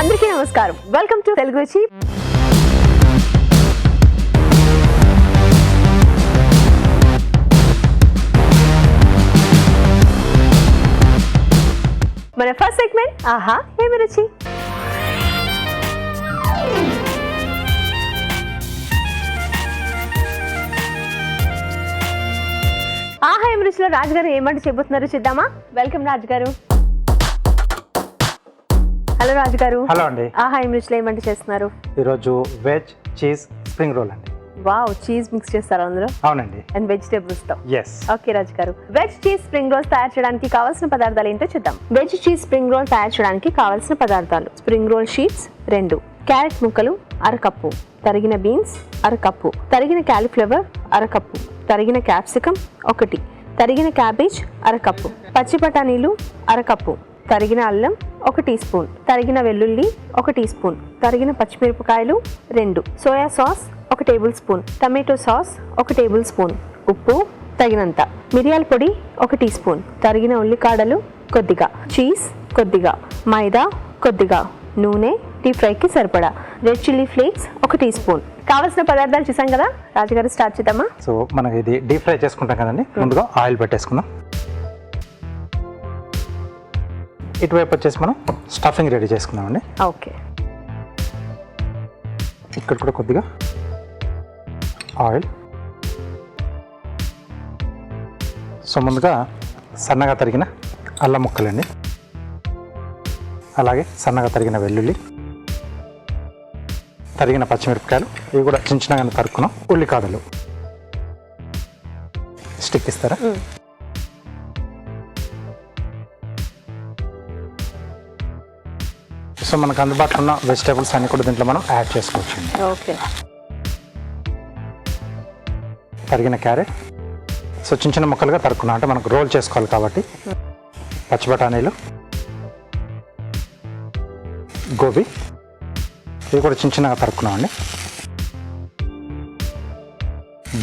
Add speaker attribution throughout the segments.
Speaker 1: అందరికీ నమస్కారం. Welcome to Telugu రుచి. మన ఫస్ట్ సెగ్మెంట్ ఆహా ఏమి రుచి. ఆహా ఏమి రుచిలో రాజుగారు ఏమంటే చెబుతున్నారు చూద్దామా. వెల్కమ్ రాజుగారు. హలో రాజుగారు.
Speaker 2: హలో అండి.
Speaker 1: ఆహా ఏమి రుచిలో ఏమంటే చేస్తున్నారు
Speaker 2: ఈరోజు వెజ్ చీజ్ స్ప్రింగ్ రోల్ అండి.
Speaker 1: వావ్, చీజ్ మిక్స్ చేస్తారా అందులో?
Speaker 2: అవునండి.
Speaker 1: అండ్ వెజిటేబుల్స్ తో.
Speaker 2: ఎస్.
Speaker 1: ఓకే రాజు గారు, వెజ్ చీజ్ స్ప్రింగ్ రోల్స్ తయారు చేయడానికి కావాల్సిన పదార్థాలు ఏంటో చూద్దాం. వెజ్ చీజ్ స్ప్రింగ్ రోల్ తయారు చేయడానికి కావాల్సిన పదార్థాలు: స్ప్రింగ్ రోల్ షీట్స్ 2, క్యారెట్ ముక్కలు 1/2 కప్పు, తరిగిన బీన్స్ 1/2 కప్పు, తరిగిన క్యాలీఫ్లవర్ 1/2 కప్పు, తరిగిన క్యాప్సికమ్ 1, తరిగిన క్యాబేజ్ 1/2 కప్పు, పచ్చి బఠానీలు 1/2 కప్పు, తరిగిన అల్లం 1 టీ స్పూన్, తరిగిన వెల్లుల్లి 1 టీ స్పూన్, తరిగిన పచ్చిమిరపకాయలు 2, soya sauce 1 table spoon, tomato sauce 1 table spoon, ఉప్పు తగినంత, మిరియాల పొడి 1 టీ స్పూన్, తరిగిన ఉల్లికాడలు కొద్దిగా, చీజ్ కొద్దిగా, మైదా కొద్దిగా, నూనె డీప్ ఫ్రైకి సరిపడా, red chilli flakes 1 teaspoon. కావాల్సిన పదార్థాలు చూసాం కదా రాజుగారు, స్టార్ట్ చేద్దామా.
Speaker 2: సో మనకి ఇది డీప్ ఫ్రై చేసుకుంటాం కదండి. ముందుగా ఆయిల్ పెట్టేసుకుందాం. ఇటువైపు వచ్చేసి మనం స్టఫింగ్ రెడీ చేసుకుందామండి.
Speaker 1: ఓకే.
Speaker 2: ఇక్కడ కూడా కొద్దిగా ఆయిల్. సో ముందుగా సన్నగా తరిగిన అల్లం ముక్కలండి, అలాగే సన్నగా తరిగిన వెల్లుల్లి, తరిగిన పచ్చిమిరపకాయలు, ఇవి కూడా చిన్న చిన్నగా తరుక్కున్నాం, ఉల్లికాడలు. స్టిక్ ఇస్తారా? సో మనకు అందుబాటులో ఉన్న వెజిటేబుల్స్ అన్ని కూడా దీంట్లో మనం యాడ్ చేసుకోవచ్చు.
Speaker 1: ఓకే.
Speaker 2: తరిగిన క్యారెట్, సో చిన్న చిన్న ముక్కలుగా తరుక్కున్నాం, అంటే మనకు రోల్ చేసుకోవాలి కాబట్టి. పచ్చి బఠానీలు, గోబీ, ఇవి కూడా చిన్న చిన్నగా తరుక్కున్నామండి.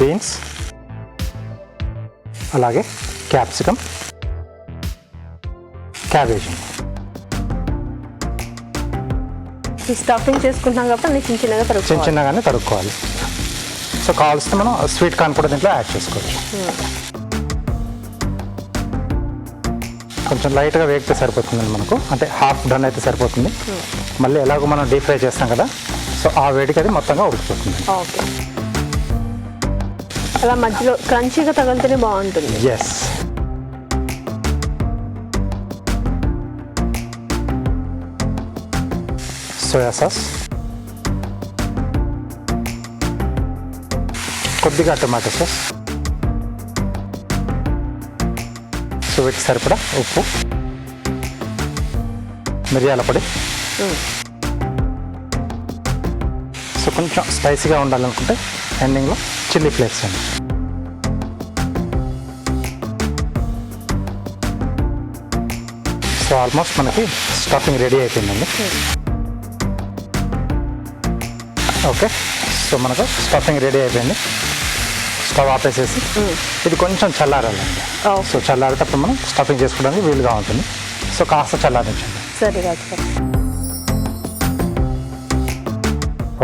Speaker 2: బీన్స్, అలాగే క్యాప్సికమ్, క్యాబేజీ.
Speaker 1: స్టఫింగ్ చేసుకుంటున్నాం కాబట్టి అన్ని చిన్న చిన్నగా
Speaker 2: చిన్న చిన్నగానే తరుక్కోవాలి. సో కావాల్సిన మనం స్వీట్ కార్న్ కూడా దీంట్లో యాడ్ చేసుకోవచ్చు. కొంచెం లైట్గా వేగితే సరిపోతుందండి మనకు, అంటే హాఫ్ డన్ అయితే సరిపోతుంది. మళ్ళీ ఎలాగో మనం డీప్ ఫ్రై చేస్తాం కదా, సో ఆ వేడికి అది మొత్తంగా ఉడికిపోతుంది.
Speaker 1: ఓకే. అలా మధ్యలో క్రంచీగా తగిలితేనే బాగుంటుంది.
Speaker 2: ఎస్. సోయా సాస్, కొద్దిగా టమాటో సాస్, సో వీటికి సరిపడా ఉప్పు, మిరియాల పొడి. సో కొంచెం స్పైసీగా ఉండాలనుకుంటే ఎండింగ్లో చిల్లీ ఫ్లేక్స్ అండి. సో ఆల్మోస్ట్ మనకి స్టఫింగ్ రెడీ అయిపోయిందండి. ఓకే. సో మనకు స్టఫింగ్ రెడీ అయిపోయింది. స్టవ్ ఆపేసేసి ఇది కొంచెం చల్లారాలండి. సో చల్లారేటప్పుడు మనం స్టఫింగ్ చేసుకోవడానికి వీలుగా ఉంటుంది. సో కాస్త చల్లారించండి.
Speaker 1: సరే రాజు.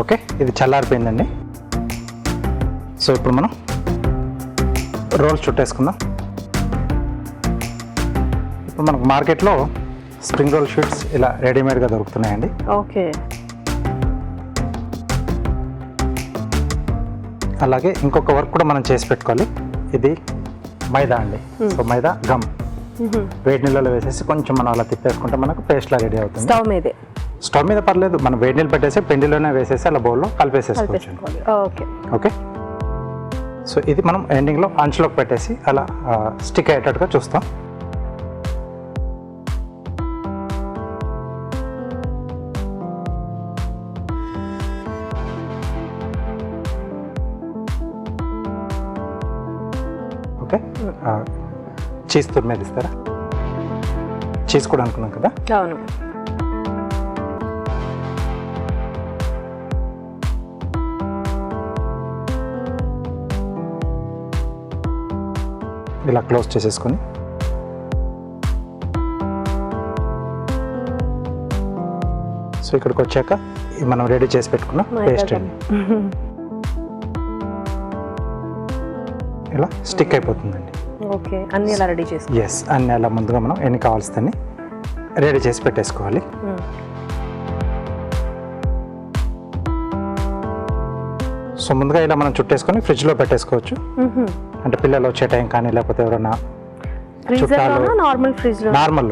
Speaker 2: ఓకే, ఇది చల్లారిపోయిందండి. సో ఇప్పుడు మనం రోల్స్ చుట్టేసుకుందాం. ఇప్పుడు మనకు మార్కెట్లో స్ప్రింగ్ రోల్ షీట్స్ ఇలా రెడీమేడ్గా దొరుకుతున్నాయండి.
Speaker 1: ఓకే.
Speaker 2: అలాగే ఇంకొక వర్క్ కూడా మనం చేసి పెట్టుకోవాలి. ఇది మైదా అండి. సో మైదా గమ్ వేడి నీళ్ళలో వేసేసి కొంచెం మనం అలా తిప్పేసుకుంటే మనకు పేస్ట్లా రెడీ అవుతుంది. స్టవ్ మీద పర్లేదు, మనం వేడి నీళ్ళు పెట్టేసి పిండిలోనే వేసేసి అలా బౌల్లో కలిపేసేసుకోవచ్చు.
Speaker 1: ఓకే.
Speaker 2: ఓకే. సో ఇది మనం ఎండింగ్లో అంచులోకి పెట్టేసి అలా స్టిక్ అయ్యేటట్టుగా చూస్తాం. ఓకే. చీజ్ తురిమేది ఇస్తారా? చీజ్ కూడా అనుకున్నాం కదా.
Speaker 1: అవును.
Speaker 2: ఇలా క్లోజ్ చేసేసుకొని సో ఇక్కడికి వచ్చాక మనం రెడీ చేసి పెట్టుకున్న పేస్ట్ అండి ఇలా స్టిక్ అయిపోతుందండి.
Speaker 1: ఓకే, అన్ని ఇలా రెడీ చేసుకో.
Speaker 2: ఎస్, అన్ని అలా ముందుగా మనం ఎన్ని కావాల్సిందని రెడీ చేసి పెట్టేసుకోవాలి. సో ముందుగా ఇలా మనం చుట్టేసుకొని ఫ్రిడ్జ్లో పెట్టేసుకోవచ్చు. అంటే పిల్లలు వచ్చే టైం కానీ లేకపోతే ఎవరైనా చుట్టాలు నార్మల్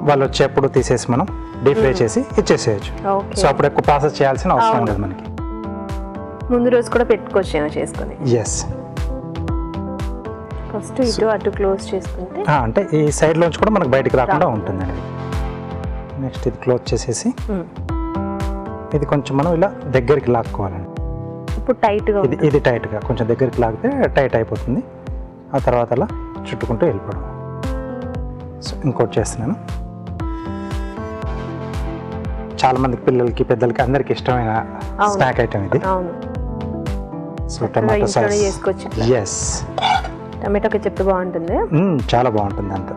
Speaker 2: వాళ్ళు వచ్చేప్పుడు తీసేసి మనం డీప్ ఫ్రై చేసి ఇచ్చేసేయచ్చు. సో అప్పుడు ఎక్కువ ప్రాసెస్ చేయాల్సిన అవసరం ఉండదు మనకి.
Speaker 1: ముందు రోజు కూడా పెట్టుకోవచ్చు ఏమో చేసుకొని.
Speaker 2: ఎస్,
Speaker 1: ఫస్ట్ ఇటు అటు క్లోజ్ చేసుకుంటే
Speaker 2: అంటే ఈ సైడ్ లోంచి కూడా మనకు బయటికి రాకుండా ఉంటుందండి. నెక్స్ట్ ఇది క్లోజ్ చేసేసి ఇది కొంచెం మనం ఇలా దగ్గరికి లాక్కోవాలండి.
Speaker 1: ఇప్పుడు టైట్గా
Speaker 2: ఇది టైట్గా కొంచెం దగ్గరికి లాగితే టైట్ అయిపోతుంది. ఆ తర్వాత అలా చుట్టుకుంటూ వెళ్ళిపోవడం. సో ఇంకోటి చేస్తున్నాను. చాలా మందికి పిల్లలకి పెద్దలకి అందరికి ఇష్టమైన స్నాక్ ఐటమ్ ఇది. So tomato sauce. ఎస్,
Speaker 1: టమాటోకి చెప్తే బాగుంటుంది.
Speaker 2: చాలా బాగుంటుంది అంత.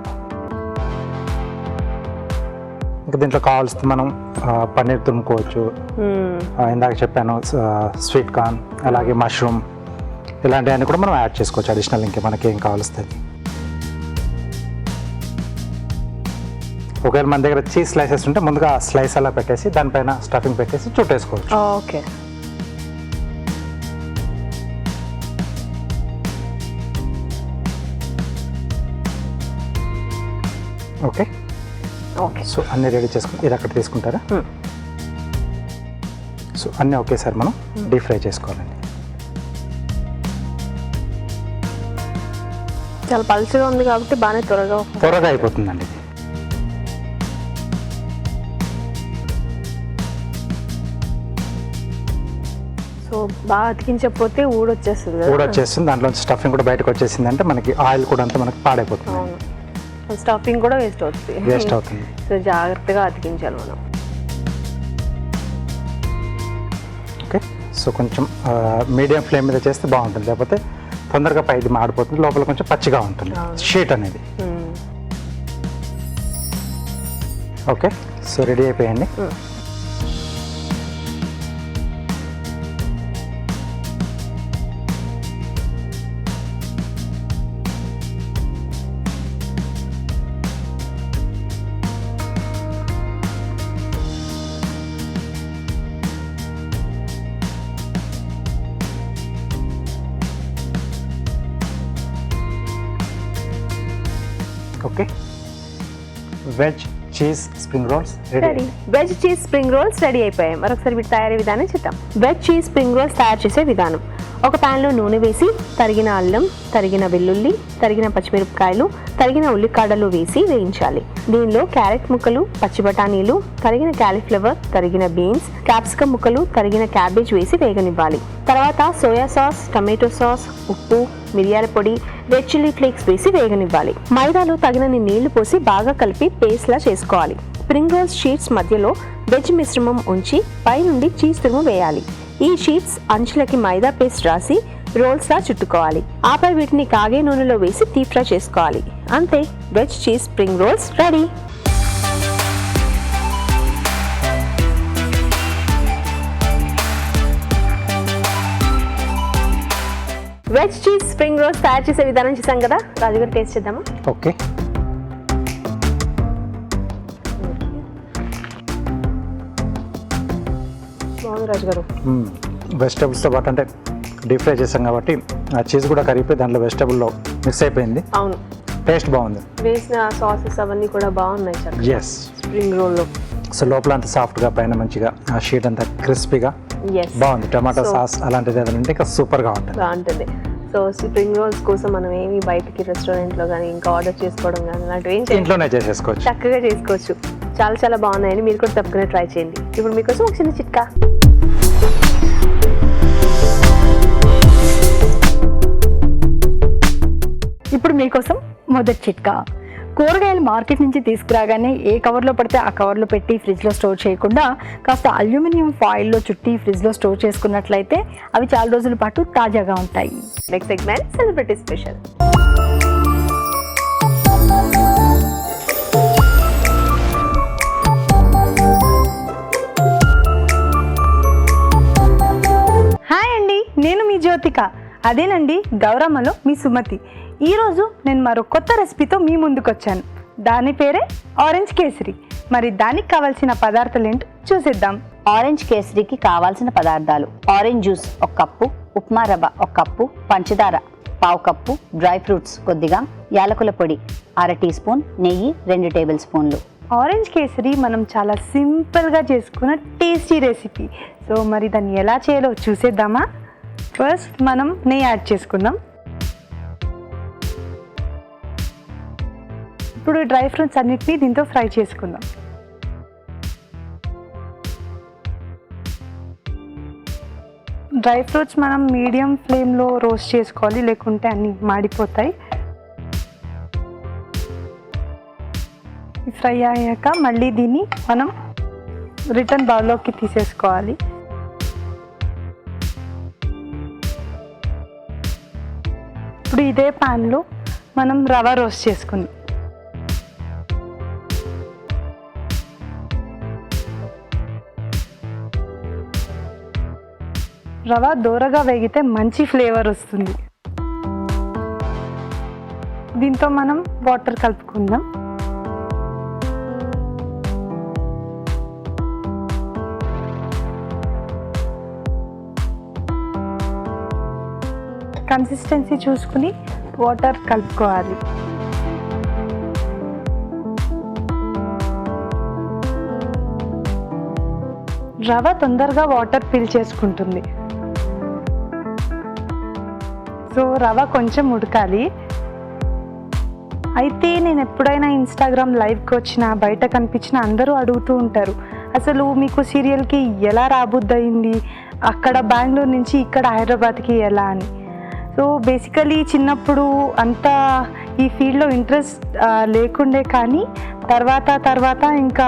Speaker 2: ఇంకా దీంట్లో కావాల్సింది మనం పన్నీర్ తురుముకోవచ్చు. ఇందాక చెప్పాను స్వీట్ కార్న్, అలాగే మష్రూమ్, ఇలాంటివన్నీ కూడా మనం యాడ్ చేసుకోవచ్చు అడిషనల్. ఇంకా మనకి ఏం కావాల్సింది. ఒకవేళ మన దగ్గర చీజ్ స్లైసెస్ ఉంటే ముందుగా స్లైస్ అలా పెట్టేసి దానిపైన స్టఫింగ్ పెట్టేసి చుట్టేసుకోవచ్చు.
Speaker 1: Okay,
Speaker 2: okay
Speaker 1: okay.
Speaker 2: సో అన్నీ రెడీ చేసుకుని ఇది అక్కడ తీసుకుంటారా? సో అన్నీ ఒకేసారి మనం డీప్ ఫ్రై చేసుకోవాలండి.
Speaker 1: చాలా పలుచగా ఉంది కాబట్టి బాగానే త్వరగా
Speaker 2: అయిపోతుందండి ఇది.
Speaker 1: సో బాగా అతికించకపోతే
Speaker 2: ఊడొచ్చేస్తుంది. దాంట్లో స్టఫింగ్ కూడా బయటకు వచ్చేసింది అంటే మనకి ఆయిల్ కూడా అంతా మనకి పాడైపోతుంది.
Speaker 1: స్టఫింగ్ కూడా వేస్ట్ అవుతుంది. సో జాగ్రత్తగా అతికించాలి మనం.
Speaker 2: ఓకే, సో కొంచెం మీడియం ఫ్లేమ్ మీద చేస్తే బాగుంటుంది. లేకపోతే తొందరగా పైది మాడిపోతుంది, లోపల కొంచెం పచ్చిగా ఉంటుంది షీట్ అనేది. ఓకే, సో రెడీ అయిపోయండి. Okay, veg cheese spring rolls ready.
Speaker 1: Veg cheese spring rolls ready అయిపోయాయి. మరొకసారి వీటి తయారీ విధానం చూద్దాం. వెజ్ చీజ్ స్ప్రింగ్ రోల్స్ తయారు చేసే విధానం: ఒక ప్యాన్లో నూనె వేసి తరిగిన అల్లం, తరిగిన వెల్లుల్లి, తరిగిన పచ్చిమిరపకాయలు, తరిగిన ఉల్లికాడలు వేసి వేయించాలి. దీనిలో క్యారెట్ ముక్కలు, పచ్చి బఠానీలు, తరిగిన క్యాలీఫ్లవర్, తరిగిన బీన్స్, క్యాప్సికమ్ ముక్కలు, తరిగిన క్యాబేజ్ వేసి వేగనివ్వాలి. తర్వాత సోయా సాస్, టమాటో సాస్, ఉప్పు, మిరియాల పొడి, రెడ్ చిల్లీ ఫ్లేక్స్ వేసి వేగనివ్వాలి. మైదాలో తగినన్ని నీళ్లు పోసి బాగా కలిపి పేస్ట్ లా చేసుకోవాలి. స్ప్రింగ్ రోల్స్ షీట్స్ మధ్యలో వెజ్ మిశ్రమం ఉంచి పైనుండి చీజ్ తురుము వేయాలి. ఈ షీట్స్ అంచులకి మైదా పేస్ట్ రాసి రోల్స్ లా చుట్టుకోవాలి. ఆపై వీటిని కాగే నూనెలో వేసి డీప్ ఫ్రై చేసుకోవాలి. అంతే, veg cheese spring rolls ready. Veg cheese spring roles తయారు చేసే విధానం చూసాం కదా. రాజు గారు టేస్ట్ చేద్దామా?
Speaker 2: ఓకే,
Speaker 1: బాగుంది రాజు గారు.
Speaker 2: వెజిటబుల్స్తో పాటు అంటే డీప్ ఫ్రై చేసాం కాబట్టి ఆ చీజ్ కూడా కరిగిపోయి దాంట్లో వెజిటబుల్లో మిక్స్ అయిపోయింది.
Speaker 1: అవును,
Speaker 2: టేస్ట్ బాగుంది.
Speaker 1: వేసిన సాసెస్ అవన్నీ కూడా బాగున్నాయి.
Speaker 2: ఎస్,
Speaker 1: స్ప్రింగ్ రోల్లో
Speaker 2: సో లోపల అంతా సాఫ్ట్గా, పైన మంచిగా ఆ షీట్ అంతా క్రిస్పీగా బాగుంది. టమాటో సాస్ అలాంటిది ఏదైనా ఉంటే ఇంకా సూపర్గా ఉంటుంది.
Speaker 1: సో స్ప్రింగ్ రోల్స్ కోసం మనం ఏమి బయటికి రెస్టారెంట్లో కానీ ఇంకా ఆర్డర్ చేసుకోవడం కానీ అలాంటివి
Speaker 2: ఇంట్లోనే చేసేసుకోవచ్చు,
Speaker 1: చక్కగా చేసుకోవచ్చు. చాలా చాలా బాగున్నాయని మీరు కూడా తప్పకుండా ట్రై చేయండి. ఇప్పుడు మీకోసం ఒక చిన్న చిట్కా.
Speaker 3: ఇప్పుడు మీకోసం మొదటి చిట్కా. కూరగాయలు మార్కెట్ నుంచి తీసుకురాగానే ఏ కవర్లో పడితే ఆ కవర్లో పెట్టి ఫ్రిడ్జ్లో స్టోర్ చేయకుండా కాస్త అల్యూమినియం ఫాయిల్లో చుట్టి ఫ్రిడ్జ్లో స్టోర్ చేసుకున్నట్లయితే అవి చాలా రోజుల పాటు తాజాగా ఉంటాయి.
Speaker 1: Next segment celebrity special.
Speaker 4: Jyothika. అదేనండి గౌరమ్మలో మీ సుమతి. ఈరోజు నేను మరో కొత్త రెసిపీతో మీ ముందుకు వచ్చాను. దాని పేరే ఆరెంజ్ కేసరి. మరి దానికి కావాల్సిన పదార్థాలు ఏంటో చూసేద్దాం.
Speaker 5: ఆరెంజ్ కేసరికి కావాల్సిన పదార్థాలు: ఆరెంజ్ జ్యూస్ 1 కప్పు, ఉప్మా రవ్వ 1 కప్పు, పంచదార 1/2 కప్పు, డ్రై ఫ్రూట్స్ కొద్దిగా, యాలకుల పొడి 1/2 టీ స్పూన్, నెయ్యి 2 టేబుల్ స్పూన్లు.
Speaker 4: ఆరెంజ్ కేసరి మనం చాలా సింపుల్గా చేసుకున్న టేస్టీ రెసిపీ. సో మరి దాన్ని ఎలా చేయాలో చూసేద్దామా? ఫస్ట్ మనం నెయ్యి యాడ్ చేసుకుందాం. ఇప్పుడు డ్రై ఫ్రూట్స్ అన్నిటినీ దీంతో ఫ్రై చేసుకుందాం. డ్రై ఫ్రూట్స్ మనం మీడియం ఫ్లేమ్లో రోస్ట్ చేసుకోవాలి, లేకుంటే అన్నీ మాడిపోతాయి. ఫ్రై అయ్యాక మళ్ళీ దీన్ని మనం రిటర్న్ బౌల్లోకి తీసేసుకోవాలి. ఇప్పుడు ఇదే ప్యాన్లో మనం రవ రోస్ట్ చేసుకుందాం. రవ దోరగా వేగితే మంచి ఫ్లేవర్ వస్తుంది. దీంతో మనం వాటర్ కలుపుకుందాం. కన్సిస్టెన్సీ చూసుకుని వాటర్ కలుపుకోవాలి. రవ తొందరగా వాటర్ పీల్చేసుకుంటుంది. సో రవ కొంచెం ఉడకాలి. అయితే నేను ఎప్పుడైనా ఇన్స్టాగ్రామ్ లైవ్కి వచ్చినా బయట కనిపించిన అందరూ అడుగుతూ ఉంటారు, అసలు మీకు సీరియల్కి ఎలా రాబుద్దయింది, అక్కడ బెంగళూరు నుంచి ఇక్కడ హైదరాబాద్కి ఎలా అని. సో బేసికలీ చిన్నప్పుడు అంతా ఈ ఫీల్డ్లో ఇంట్రెస్ట్ లేకుండే, కానీ తర్వాత ఇంకా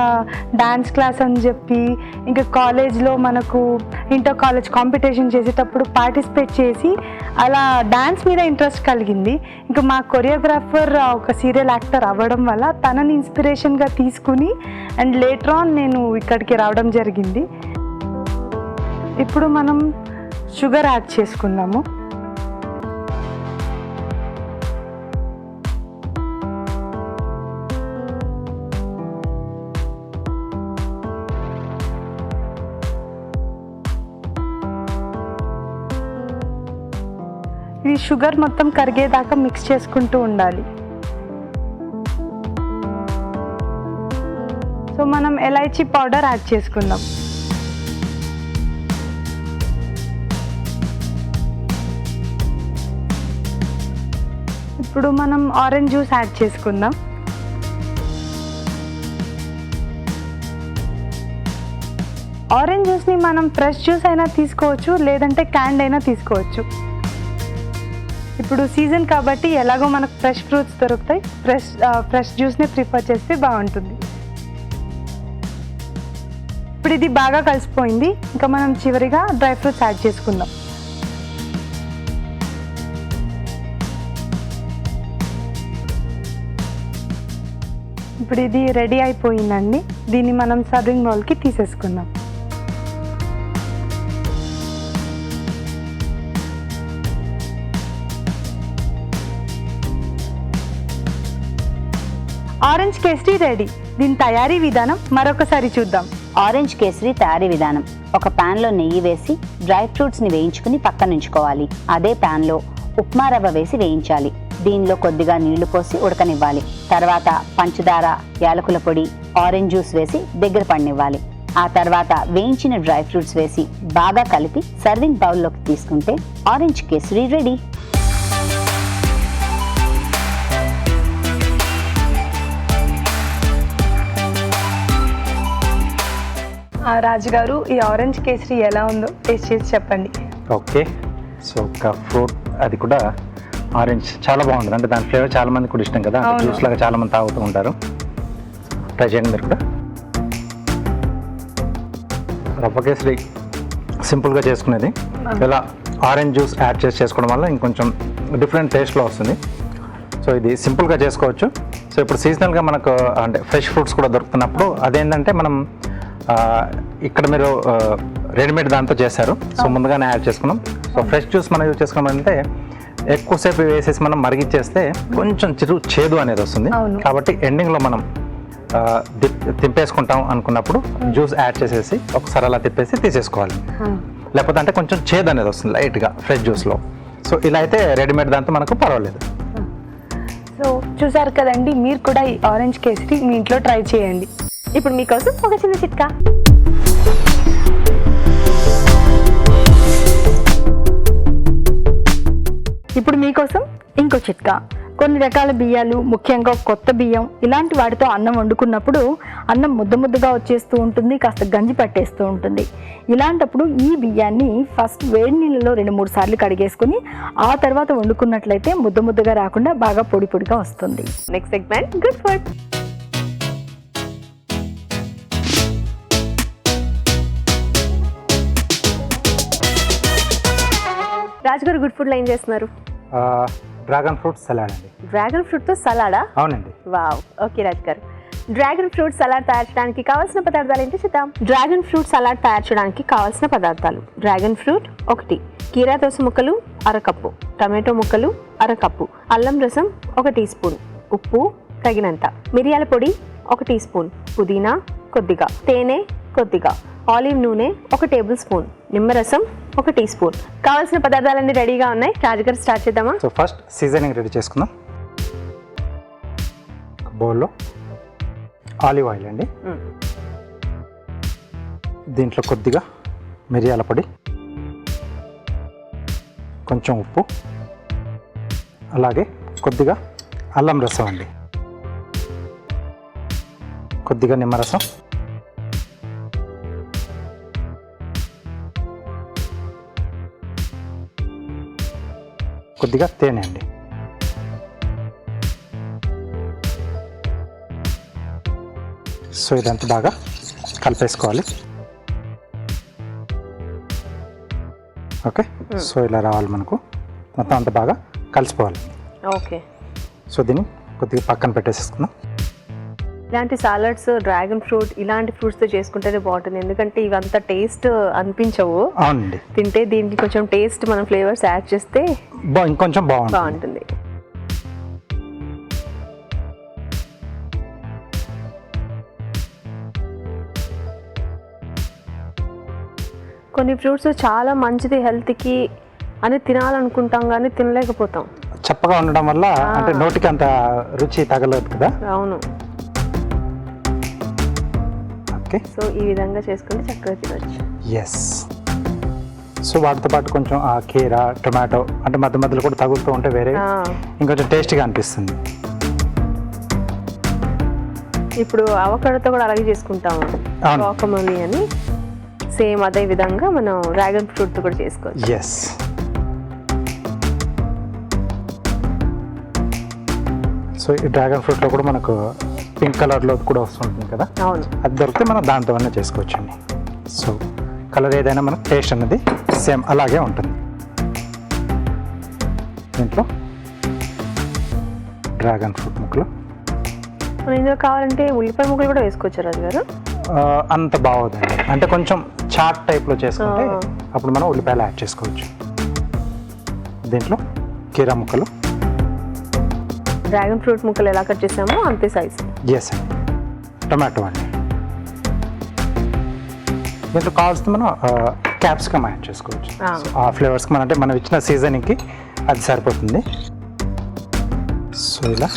Speaker 4: డాన్స్ క్లాస్ అని చెప్పి ఇంకా కాలేజ్లో మనకు ఇంటర్ కాలేజ్ కాంపిటీషన్ చేసేటప్పుడు పార్టిసిపేట్ చేసి అలా డాన్స్ మీద ఇంట్రెస్ట్ కలిగింది. ఇంకా మా కొరియోగ్రాఫర్ ఒక సీరియల్ యాక్టర్ అవ్వడం వల్ల తనని ఇన్స్పిరేషన్గా తీసుకుని అండ్ లేటర్ ఆన్ నేను ఇక్కడికి రావడం జరిగింది. ఇప్పుడు మనం షుగర్ యాడ్ చేసుకుందాము. ఈ షుగర్ మొత్తం కరిగేదాకా మిక్స్ చేసుకుంటూ ఉండాలి. సో మనం ఎలైచీ పౌడర్ యాడ్ చేసుకుందాం. ఇప్పుడు మనం ఆరెంజ్ జ్యూస్ యాడ్ చేసుకుందాం. ఆరెంజ్ జ్యూస్ని మనం ఫ్రెష్ జ్యూస్ అయినా తీసుకోవచ్చు, లేదంటే క్యాన్డ్ అయినా తీసుకోవచ్చు. ఇప్పుడు సీజన్ కాబట్టి ఎలాగో మనకు ఫ్రెష్ ఫ్రూట్స్ దొరుకుతాయి, ఫ్రెష్ జ్యూస్ని ప్రిఫర్ చేస్తే బాగుంటుంది. ఇప్పుడు ఇది బాగా కలిసిపోయింది. ఇంకా మనం చివరిగా డ్రై ఫ్రూట్స్ యాడ్ చేసుకుందాం. ఇప్పుడు ఇది రెడీ అయిపోయిందండి. దీన్ని మనం సర్వింగ్ బౌల్కి తీసేసుకుందాం. Orange kesari ready. దీని తయారీ విధానం మరొకసారి చూద్దాం.
Speaker 5: ఆరెంజ్ కేసరి తయారీ విధానం: ఒక ప్యాన్లో నెయ్యి వేసి డ్రై ఫ్రూట్స్ని వేయించుకుని పక్కనుంచుకోవాలి. అదే ప్యాన్లో ఉప్మా రవ్వ వేసి వేయించాలి. దీనిలో కొద్దిగా నీళ్లు పోసి ఉడకనివ్వాలి. తర్వాత పంచదార, యాలకుల పొడి, ఆరెంజ్ జ్యూస్ వేసి దగ్గర పడనివ్వాలి. ఆ తర్వాత వేయించిన డ్రై ఫ్రూట్స్ వేసి బాగా కలిపి సర్వింగ్ బౌల్లోకి తీసుకుంటే ఆరెంజ్ కేసరి రెడీ.
Speaker 4: రాజుగారు, ఈ ఆరెంజ్ కేసరి ఎలా ఉందో టేస్ట్ చేసి చెప్పండి.
Speaker 2: ఓకే, సో ఒక ఫ్రూట్ అది కూడా ఆరెంజ్ చాలా బాగుంటుంది. అంటే దాని ఫ్లేవర్ చాలా మందికి కూడా ఇష్టం కదా, జ్యూస్ లాగా చాలా మంది తాగుతూ ఉంటారు. ట్రై చేయండి మీరు కూడా. రవ్వ కేసరి సింపుల్గా చేసుకునేది, ఇలా ఆరెంజ్ జ్యూస్ యాడ్ చేసి చేసుకోవడం వల్ల ఇంకొంచెం డిఫరెంట్ టేస్ట్లో వస్తుంది. సో ఇది సింపుల్గా చేసుకోవచ్చు. సో ఇప్పుడు సీజనల్గా మనకు అంటే ఫ్రెష్ ఫ్రూట్స్ కూడా దొరుకుతున్నప్పుడు అదేంటంటే మనం ఇక్కడ మీరు రెడీమేడ్ దాంతో చేశారు. సో ముందుగానే యాడ్ చేసుకున్నాం. సో ఫ్రెష్ జ్యూస్ మనం యూజ్ చేసుకోవాలంటే ఎక్కువసేపు వేసేసి మనం మరిగిచ్చేస్తే కొంచెం చేదు అనేది వస్తుంది. కాబట్టి ఎండింగ్లో మనం తింపేసుకుంటాం అనుకున్నప్పుడు జ్యూస్ యాడ్ చేసేసి ఒకసారి అలా తిప్పేసి తీసేసుకోవాలి. లేకపోతే అంటే కొంచెం చేదు అనేది వస్తుంది లైట్గా ఫ్రెష్ జ్యూస్లో. సో ఇలా అయితే రెడీమేడ్ దాంతో మనకు పర్వాలేదు.
Speaker 4: సో చూసారు కదండి, మీరు కూడా ఈ ఆరెంజ్ కేసరి మీ ఇంట్లో ట్రై చేయండి.
Speaker 1: ఇప్పుడు మీకోసం ఒక చిన్న చిట్కా.
Speaker 3: ఇప్పుడు మీకోసం ఇంకో చిట్కా. కొన్ని రకాల బియ్యాలు, ముఖ్యంగా కొత్త బియ్యం, ఇలాంటి వాటితో అన్నం వండుకున్నప్పుడు అన్నం ముద్దగా వచ్చేస్తూ ఉంటుంది, కాస్త గంజి పట్టేస్తూ ఉంటుంది. ఇలాంటప్పుడు ఈ బియ్యాన్ని ఫస్ట్ వేడి నీళ్ళలో 2-3 సార్లు కడిగేసుకుని ఆ తర్వాత వండుకున్నట్లయితే ముద్దగా రాకుండా బాగా పొడిగా వస్తుంది.
Speaker 1: Next segment good food. రాజుగారు గుడ్ ఫుడ్ లో ఏం చేస్తున్నారు?
Speaker 2: డ్రాగన్ ఫ్రూట్ సలాడ్ అండి.
Speaker 1: డ్రాగన్ ఫ్రూట్ తో సలాడా?
Speaker 2: అవునండి.
Speaker 1: వావ్. ఓకే రాజుగారు, డ్రాగన్ ఫ్రూట్ సలాడ్ తయారు చేయడానికి కావాల్సిన పదార్థాలు ఏంటో చూద్దాం. డ్రాగన్ ఫ్రూట్ సలాడ్ తయారు చేయడానికి కావాల్సిన పదార్థాలు: డ్రాగన్ ఫ్రూట్ 1, కీరా దోస ముక్కలు 1/2 కప్పు, టమాటో ముక్కలు 1/2 కప్పు, అల్లం రసం 1 టీ స్పూన్, ఉప్పు తగినంత, మిరియాల పొడి 1 టీ స్పూన్, పుదీనా కొద్దిగా, తేనె కొద్దిగా, ఆలివ్ నూనె 1 టేబుల్ స్పూన్, నిమ్మరసం 1 టీ స్పూన్. కావాల్సిన పదార్థాలన్నీ రెడీగా ఉన్నాయి. రాజుగారు స్టార్ట్ చేద్దామా?
Speaker 2: సో ఫస్ట్ సీజనింగ్ రెడీ చేసుకుందాం. బౌల్లో ఆలివ్ ఆయిల్ అండి, దీంట్లో కొద్దిగా మిరియాల పొడి, కొంచెం ఉప్పు, అలాగే కొద్దిగా అల్లం రసం అండి, కొద్దిగా నిమ్మరసం, కొద్దిగా తేనె అండి. సో ఇదంతా బాగా కలిపేసుకోవాలి. ఓకే, సో ఇలా రావాలి మనకు, మొత్తం అంతా బాగా కలిసిపోవాలి.
Speaker 1: ఓకే,
Speaker 2: సో దీన్ని కొద్దిగా పక్కన పెట్టేసేసుకుందాం.
Speaker 1: ఇలాంటి సాలడ్స్ డ్రాగన్ ఫ్రూట్ ఇలాంటి ఫ్రూట్స్తో చేసుకుంటేనే బాగుంటుంది, ఎందుకంటే ఇవంతా టేస్ట్ అనిపించవు.
Speaker 2: అవునండి,
Speaker 1: తింటే దీనికి కొంచెం టేస్ట్ మనం ఫ్లేవర్స్ యాడ్ చేస్తే
Speaker 2: ఇంకొంచెం
Speaker 1: బాగుంటుంది. కొన్ని ఫ్రూట్స్ చాలా మంచిది హెల్త్కి అని తినాలనుకుంటాం కానీ తినలేకపోతాం.
Speaker 2: చప్పగా ఉండడం వల్ల అంటే నోటికి అంత రుచి తగలదు కదా.
Speaker 1: అవును.
Speaker 2: ఓకే,
Speaker 1: సో ఈ విధంగా చేసుకుంటే చక్కగా తినచ్చు.
Speaker 2: ఎస్. సో వాటితో పాటు కొంచెం ఆ కీరా, టొమాటో అంటే మధ్యలో కూడా తగులుతూ ఉంటే వేరే ఇంకొంచెం టేస్టీగా అనిపిస్తుంది.
Speaker 1: ఇప్పుడు అవకాడోతో కూడా అలాగే చేసుకుంటాము, వాకమోలి అని. సేమ్ అదే విధంగా మనం డ్రాగన్ ఫ్రూట్తో కూడా చేసుకోవచ్చు.
Speaker 2: ఎస్. సో ఈ డ్రాగన్ ఫ్రూట్లో కూడా మనకు పింక్ కలర్లో కూడా వస్తుంటుంది కదా.
Speaker 1: అవును,
Speaker 2: అది దొరికితే మనం దాంతో చేసుకోవచ్చు అండి. సో కలర్ ఏదైనా మనకు టేస్ట్ అనేది సేమ్ అలాగే ఉంటుంది. దీంట్లో డ్రాగన్ ఫ్రూట్ ముక్కలు,
Speaker 1: మనం ఇందులో కావాలంటే ఉల్లిపాయ ముక్కలు కూడా వేసుకోవచ్చు రాజు గారు.
Speaker 2: అంత బాగోదండి, అంటే కొంచెం చాట్ టైప్లో చేసుకుంటే అప్పుడు మనం ఉల్లిపాయలు యాడ్ చేసుకోవచ్చు. దీంట్లో కీరా ముక్కలు,
Speaker 1: డ్రాగన్ ఫ్రూట్ ముక్కలు ఎలా కట్ చేసామో అంతే సైజ్.
Speaker 2: ఎస్ అండి. టొమాటో అండి, దీంట్లో కావాల్సింది మనం క్యాప్సికమ్ యాడ్ చేసుకోవచ్చు. ఆ ఫ్లేవర్స్కి మనం అంటే మనం ఇచ్చిన సీజనింగ్కి అది సరిపోతుంది. సో ఇలా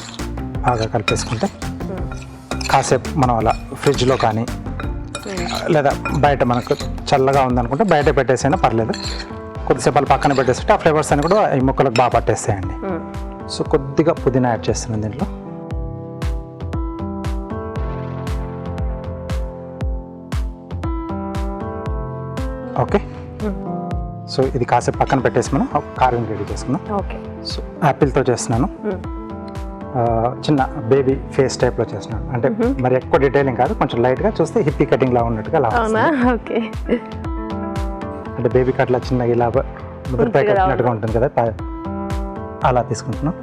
Speaker 2: బాగా కలిపేసుకుంటే కాసేపు మనం అలా ఫ్రిడ్జ్లో కానీ లేదా బయట మనకు చల్లగా ఉందనుకుంటే బయట పెట్టేసైనా పర్లేదు, కొద్దిసేపు అలా పక్కన పెట్టేస్తే ఆ ఫ్లేవర్స్ అని కూడా ఈ ముక్కలకు బాగా పట్టేస్తాయండి. సో కొద్దిగా పుదీనా యాడ్ చేస్తున్నాను దీంట్లో. ఓకే, సో ఇది కాసేపు పక్కన పెట్టేసి మనం కారం రెడీ చేసుకుందాం.
Speaker 1: ఓకే,
Speaker 2: సో యాపిల్తో చేస్తున్నాను, చిన్న బేబీ ఫేస్ టైప్లో చేస్తున్నాను. అంటే మరి ఎక్కువ డీటెయిలింగ్ కాదు, కొంచెం లైట్గా చూస్తే హిప్పీ కటింగ్ లా ఉన్నట్టుగా లా వస్తుంది.
Speaker 1: ఓకే,
Speaker 2: అంటే బేబీ కట్లా చిన్నగా ఇలా ముద్రపై కట్టినట్టుగా ఉంటుంది కదా, అలా తీసుకుంటున్నాం.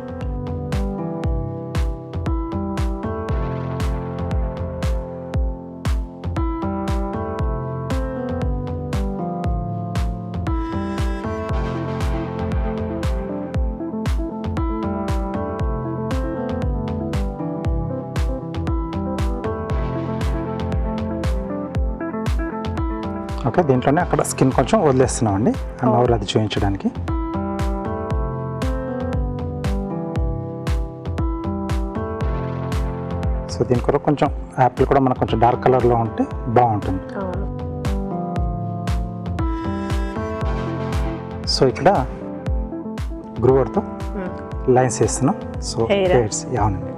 Speaker 2: ఓకే, దీంట్లోనే అక్కడ స్కిన్ కొంచెం వదిలేస్తున్నామండి నవ్వులు అది చూపించడానికి. సో దీని కొరకు కొంచెం యాపిల్ కూడా మనకు కొంచెం డార్క్ కలర్లో ఉంటే బాగుంటుంది. సో ఇక్కడ గ్రూవర్తో లైన్స్ వేస్తున్నాం. సో షేడ్స్ అవునండి.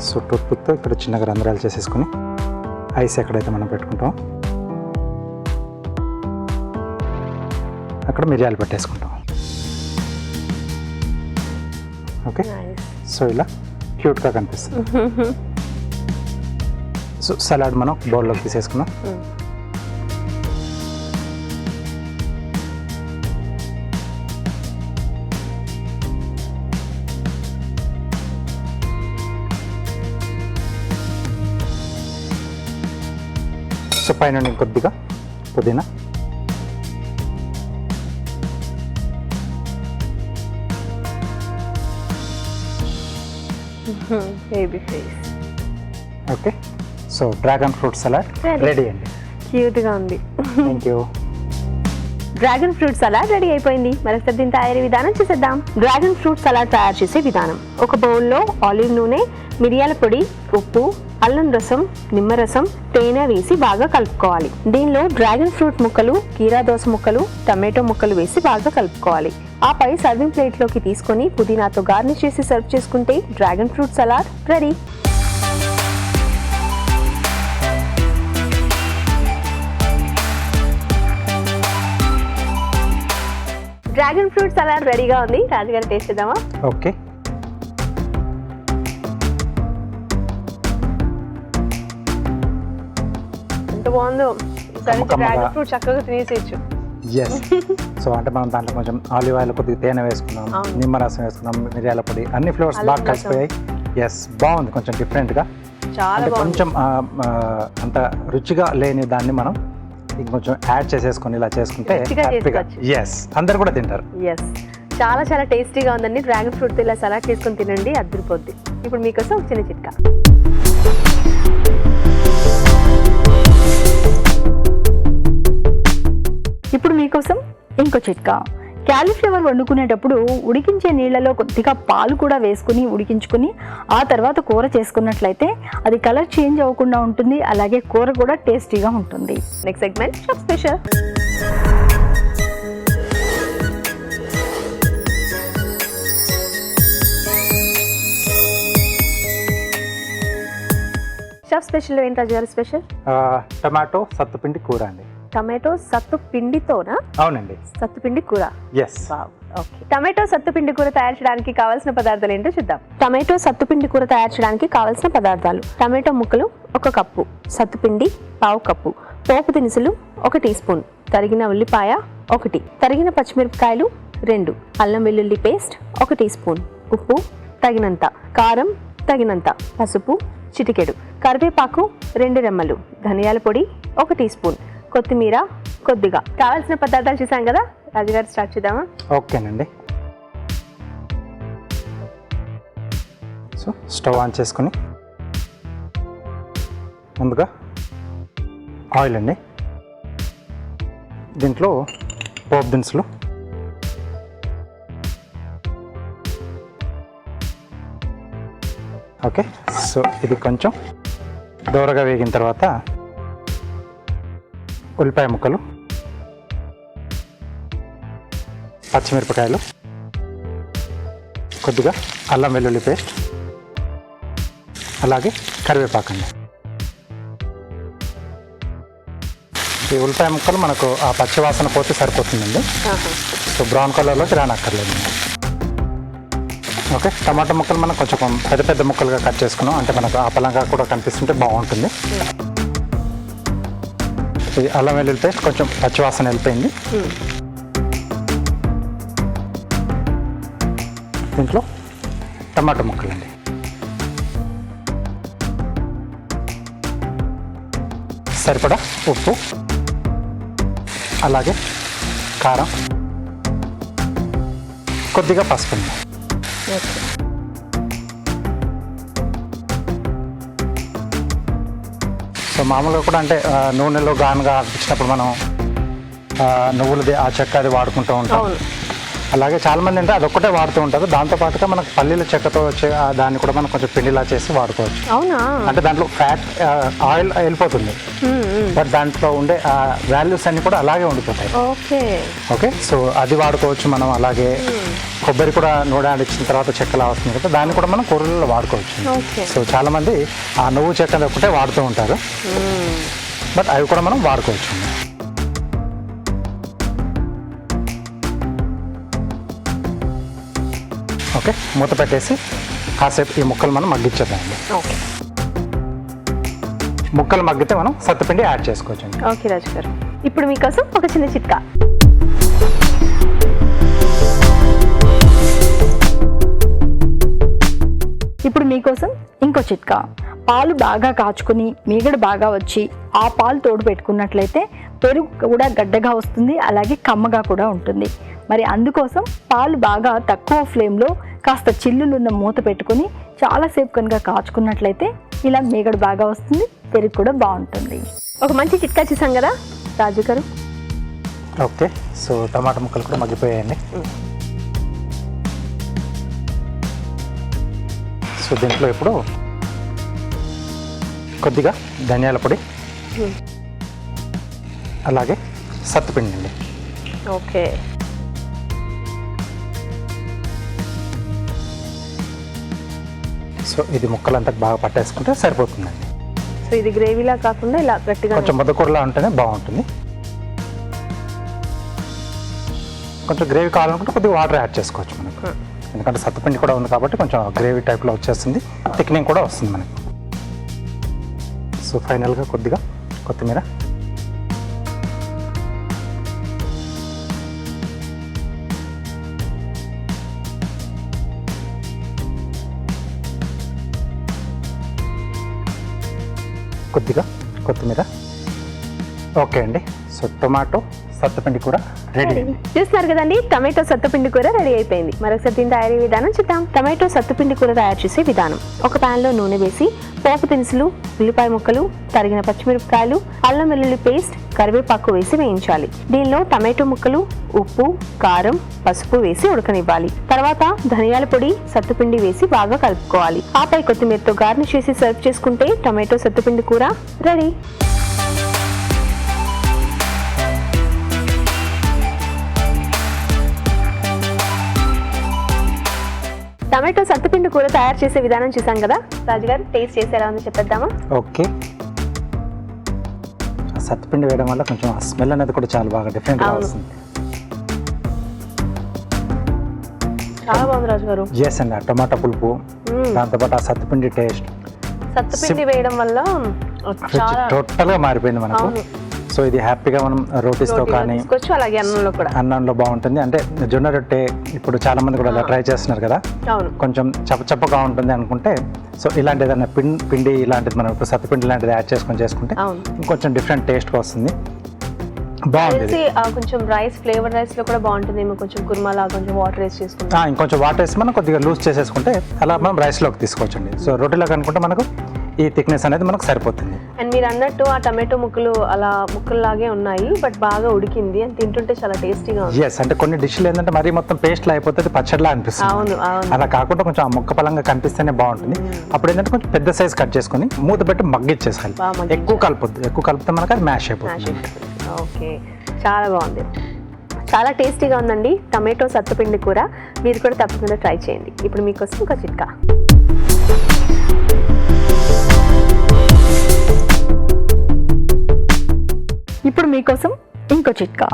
Speaker 2: సో టూత్పిక్తో ఇక్కడ చిన్నగా రంధ్రాలు చేసేసుకొని ఐస్ ఎక్కడైతే మనం పెట్టుకుంటాం అక్కడ మిరియాలు పెట్టేసుకుంటాం. ఓకే, సో ఇలా క్యూట్గా కనిపిస్తుంది. సో సలాడ్ మనం బౌల్లోకి తీసేసుకున్నాం. సో పైన కొద్దిగా పుదీనా,
Speaker 1: baby face.
Speaker 2: Okay, so dragon fruit salad ready అండి.
Speaker 1: క్యూట్గా ఉంది.
Speaker 2: Thank you.
Speaker 1: Dragon fruit salad ready అయిపోయింది. మరొకసారి దీని తయారీ విధానం చూసేద్దాం. డ్రాగన్ ఫ్రూట్ సలాడ్ తయారు చేసే విధానం: ఒక బౌల్లో ఆలివ్ నూనె, మిరియాల పొడి, ఉప్పు, అల్లం రసం, నిమ్మరసం, తేనె వేసి బాగా కలుపుకోవాలి. దీనిలో డ్రాగన్ ఫ్రూట్ ముక్కలు, కీరా దోస ముక్కలు, టమాటో ముక్కలు వేసి బాగా కలుపుకోవాలి. ఆపై సర్వింగ్ ప్లేట్లోకి తీసుకొని పుదీనాతో గార్నిష్ చేసి సర్వ్ చేసుకుంటే dragon fruit salad ready. Dragon fruit salad రెడీగా ఉంది. రాజుగారు టేస్ట్ చేద్దామా?
Speaker 2: ఓకే,
Speaker 1: ఎంత బాగుందో. డ్రాగన్ ఫ్రూట్ చక్కగా తినేసేయచ్చు.
Speaker 2: ఎస్. సో అంటే మనం దాంట్లో కొంచెం ఆలివ్ ఆయిల్, కొద్దిగా తేనె వేసుకున్నాం, నిమ్మరసం వేసుకున్నాం, మిరియాల పొడి, అన్ని ఫ్లేవర్స్ బాగా కలిసిపోయాయి. ఎస్, బాగుంది. కొంచెం డిఫరెంట్గా,
Speaker 1: చాలా
Speaker 2: కొంచెం అంత రుచిగా లేని దాన్ని మనం ఇంకొంచెం యాడ్ చేసేసుకొని ఇలా చేసుకుంటే ఎస్ అందరు కూడా తింటారు.
Speaker 1: ఎస్, చాలా చాలా టేస్టీగా ఉందండి. డ్రాగన్ ఫ్రూట్ ఇలా సలాడ్ చేసుకొని తినండి, అద్దరిపోద్ది. ఇప్పుడు మీకోసం ఒక చిన్న చిట్కా.
Speaker 3: ఇప్పుడు మీకోసం ఇంకో చిట్కా. క్యాలీఫ్లవర్ వండుకునేటప్పుడు ఉడికించే నీళ్ళలో కొద్దిగా పాలు కూడా వేసుకుని ఉడికించుకుని ఆ తర్వాత కూర చేసుకున్నట్లయితే అది కలర్ చేంజ్ అవ్వకుండా ఉంటుంది, అలాగే కూర కూడా టేస్టీగా ఉంటుంది.
Speaker 1: Next segment chef special. Chef special ఏంటి రాజు గారు? స్పెషల్
Speaker 2: టమాటో సత్తుపిండి కూర అండి.
Speaker 1: టమాటో సత్తు పిండితోనా?
Speaker 2: అవునండి,
Speaker 1: సత్తుపిండి కూర.
Speaker 2: ఎస్.
Speaker 1: ఓకే, టమాటో సత్తుపిండి కూర తయారు చేయడానికి కావాల్సిన పదార్థాలు ఏంటో చూద్దాం. టమాటో సత్తుపిండి కూర తయారు చేయడానికి కావాల్సిన పదార్థాలు: టమాటో ముక్కలు 1 కప్పు, సత్తుపిండి 1/2 కప్పు, పోపు దినుసులు 1 టీ స్పూన్, తరిగిన ఉల్లిపాయ 1, తరిగిన పచ్చిమిరపకాయలు 2, అల్లం వెల్లుల్లి పేస్ట్ 1 టీ స్పూన్, ఉప్పు తగినంత, కారం తగినంత, పసుపు చిటికెడు, కరివేపాకు 2 రెమ్మలు, ధనియాల పొడి 1 టీ స్పూన్, కొత్తిమీర కొద్దిగా. కావాల్సిన పదార్థాలు చూసాం కదా, రాజుగారు స్టార్ట్ చేద్దామా?
Speaker 2: ఓకేనండి. సో స్టవ్ ఆన్ చేసుకొని ముందుగా ఆయిల్ అండి, దీంట్లో పోపు దినుసులు, ఓకే. సో ఇది కొంచెం దోరగా వేగిన తర్వాత ఉల్లిపాయ ముక్కలు, పచ్చిమిరపకాయలు, కొద్దిగా అల్లం వెల్లుల్లి పేస్ట్, అలాగే కరివేపాకండి. ఈ ఉల్లిపాయ ముక్కలు మనకు ఆ పచ్చివాసన పోతే సరిపోతుందండి. సో బ్రౌన్ కలర్లోకి రానక్కర్లేదు. ఓకే, టమాటా ముక్కలు మనం కొంచెం పెద్ద పెద్ద ముక్కలుగా కట్ చేసుకున్నాం, అంటే మనకు ఆ పలంగా కూడా కనిపిస్తుంటే బాగుంటుంది. ఇది అల్లం వెల్లుల్లి పేస్ట్ కొంచెం పచ్చివాసన వెళ్ళిపోయింది. దీంట్లో టమాటా ముక్కలండి, సరిపడా ఉప్పు, అలాగే కారం, కొద్దిగా పసుపు. మామూలుగా కూడా అంటే నూనెలో గానుగా అనిపించినప్పుడు మనం నువ్వులది ఆ చెక్క అది వాడుకుంటూ ఉంటాం.
Speaker 1: అవును.
Speaker 2: అలాగే చాలామంది అంటే అదొక్కటే వాడుతూ ఉంటారు. దాంతోపాటుగా మనకు పల్లీల చెక్కతో వచ్చే దాన్ని కూడా మనం కొంచెం పిండిలా చేసి వాడుకోవచ్చు.
Speaker 1: అవునా?
Speaker 2: అంటే దాంట్లో ఫ్యాట్ ఆయిల్ వెళ్ళిపోతుంది, బట్ దాంట్లో ఉండే వాల్యూస్ అన్ని కూడా అలాగే ఉండిపోతాయి. ఓకే, సో అది వాడుకోవచ్చు మనం. అలాగే కొబ్బరి కూడా నూడాడిచ్చిన తర్వాత చెక్కలా వస్తుంది కదా, దాన్ని కూడా మనం కూరల్లో వాడుకోవచ్చు. సో చాలామంది ఆ నువ్వు చెక్క ఒకటే వాడుతూ ఉంటారు, బట్ అవి కూడా మనం వాడుకోవచ్చు. ఓకే, మూత పెట్టేసి కాసేపు ఈ ముక్కలు మనం మగ్గించేద్దామండి. ముక్కలు మగ్గితే మనం సత్తుపిండి యాడ్ చేసుకోవచ్చు అండి.
Speaker 1: ఓకే రాజు గారు, ఇప్పుడు మీకోసం ఒక చిన్న చిట్కా.
Speaker 3: ఇప్పుడు మీకోసం ఇంకో చిట్కా. పాలు బాగా కాచుకుని మీగడ బాగా వచ్చి ఆ పాలు తోడు పెట్టుకున్నట్లయితే పెరుగు కూడా గడ్డగా వస్తుంది, అలాగే కమ్మగా కూడా ఉంటుంది. మరి అందుకోసం పాలు బాగా తక్కువ ఫ్లేమ్లో కాస్త చిల్లులున్న మూత పెట్టుకుని చాలాసేపు కనుక కాచుకున్నట్లయితే ఇలా మీగడ బాగా వస్తుంది, పెరుగు కూడా బాగుంటుంది.
Speaker 1: ఒక మంచి చిట్కా చూసాం కదా రాజు గారు.
Speaker 2: ఓకే, సో టమాటా ముక్కలు కూడా మగ్గిపోయాయండి. సో దీంట్లో ఇప్పుడు కొద్దిగా ధనియాల పొడి, అలాగే సత్తుపిండి అండి.
Speaker 1: ఓకే,
Speaker 2: సో ఇది ముక్కలంతా బాగా పట్టేసుకుంటే సరిపోతుందండి.
Speaker 1: సో ఇది గ్రేవీలా కాకుండా ఇలా గట్టిగా
Speaker 2: కొంచెం ముద్దకూరలా ఉంటేనే బాగుంటుంది. కొంచెం గ్రేవీ కావాలనుకుంటే కొద్దిగా వాటర్ యాడ్ చేసుకోవచ్చు మనకు, ఎందుకంటే సత్తుపిండి కూడా ఉంది కాబట్టి కొంచెం గ్రేవీ టైప్లో వచ్చేస్తుంది, థిక్నింగ్ కూడా వస్తుంది మనకి. సో ఫైనల్గా కొద్దిగా కొత్తిమీర, కొద్దిగా కొత్తిమీర. ఓకే అండి, సో టొమాటో సత్తుపిండి కూర రెడీ.
Speaker 1: చూస్తున్నారు కదండి, టమాటో సత్తుపిండి కూర రెడీ అయిపోయింది. మరొకసారి దీని తయారీ విధానం చూద్దాం. టమాటో సత్తుపిండి కూర తయారు చేసే విధానం: ఒక ప్యాన్ లో నూనె వేసి పోపు దినుసులు, ఉల్లిపాయ ముక్కలు, తరిగిన పచ్చిమిరపకాయలు, అల్లం వెల్లుల్లి పేస్ట్, కరివేపాకు వేసి వేయించాలి. దీనిలో టమాటో ముక్కలు, ఉప్పు, కారం, పసుపు వేసి ఉడకనివ్వాలి. తర్వాత ధనియాల పొడి, సత్తుపిండి వేసి బాగా కలుపుకోవాలి. ఆపై కొత్తిమీరతో గార్నిష్ చేసి సర్వ్ చేసుకుంటే టమాటో సత్తుపిండి కూర రెడీ. టమాటో సత్తుపిండి కూర తయారు చేసే విధానం చూసాం కదా రాజుగారు, టేస్ట్ చేసేలా ఉందో చెప్పేద్దామా?
Speaker 2: ఓకే, సత్తుపిండి వేయడం వల్ల కొంచెం ఆ స్మెల్ అనేది కూడా చాలా బాగా డిఫరెంట్గా వస్తుంది.
Speaker 1: చాలా బాగుంది రాజు గారు.
Speaker 2: ఎస్ అండి, ఆ టమాటా పులుపు, దాంతోపాటు ఆ సత్తుపిండి టేస్ట్,
Speaker 1: సత్తుపిండి వేయడం వల్ల
Speaker 2: టోటల్గా మారిపోయింది మనకు. సో ఇది హ్యాపీగా మనం రోటీస్తో కానీ
Speaker 1: అలాగే అన్నంలో కూడా,
Speaker 2: అన్నంలో బాగుంటుంది. అంటే జొన్న రొట్టె ఇప్పుడు చాలా మంది కూడా అలా ట్రై చేస్తున్నారు కదా, కొంచెం చప్పచప్పగా ఉంటుంది అనుకుంటే, సో ఇలాంటి ఏదైనా పిండి ఇలాంటిది మనం ఇప్పుడు సత్తుపిండి లాంటిది యాడ్ చేసుకుంటే ఇంకొంచెం డిఫరెంట్ టేస్ట్గా వస్తుంది, బాగుంటుంది.
Speaker 1: కొంచెం రైస్ ఫ్లేవర్ రైస్ లో కూడా బాగుంటుంది. కొంచెం కుర్మాలా కొంచెం వాటర్ వేసి చేసుకుంటాం,
Speaker 2: ఇంకొంచెం వాటర్ వేసి మనం కొద్దిగా లూజ్ చేసేసుకుంటే అలా మనం రైస్లోకి తీసుకోవచ్చండి. సో రోటీలోకి అనుకుంటే మనకు ఈ థిక్నెస్ అనేది మనకు సరిపోతుంది.
Speaker 1: అండ్ మీరు అన్నట్టు ఆ టమాటో ముక్కలు అలా ముక్కల్లాగే ఉన్నాయి, బట్ బాగా ఉడికింది అని తింటుంటే చాలా టేస్టీగా ఉంది.
Speaker 2: ఎస్, అంటే కొన్ని డిష్లు ఏంటంటే మరీ మొత్తం పేస్ట్లా అయిపోతుంది, పచ్చడిలా అనిపిస్తుంది.
Speaker 1: అవును,
Speaker 2: అలా కాకుండా కొంచెం ఆ ముక్క పలంగా కనిపిస్తేనే బాగుంటుంది. అప్పుడు ఏంటంటే కొంచెం పెద్ద సైజ్ కట్ చేసుకుని మూత పెట్టి మగ్గిచ్చేసాలి. ఎక్కువ కలపొద్దు, ఎక్కువ కలిపితే మనకు అది మ్యాష్ అయిపోతుంది.
Speaker 1: ఓకే, చాలా బాగుంది, చాలా టేస్టీగా ఉందండి టమాటో సత్తుపిండి కూర. మీరు కూడా తప్పకుండా ట్రై చేయండి. ఇప్పుడు మీకోసం ఒక చిట్కా.
Speaker 3: ఇప్పుడు మీకోసం ఇంకో చిట్కా.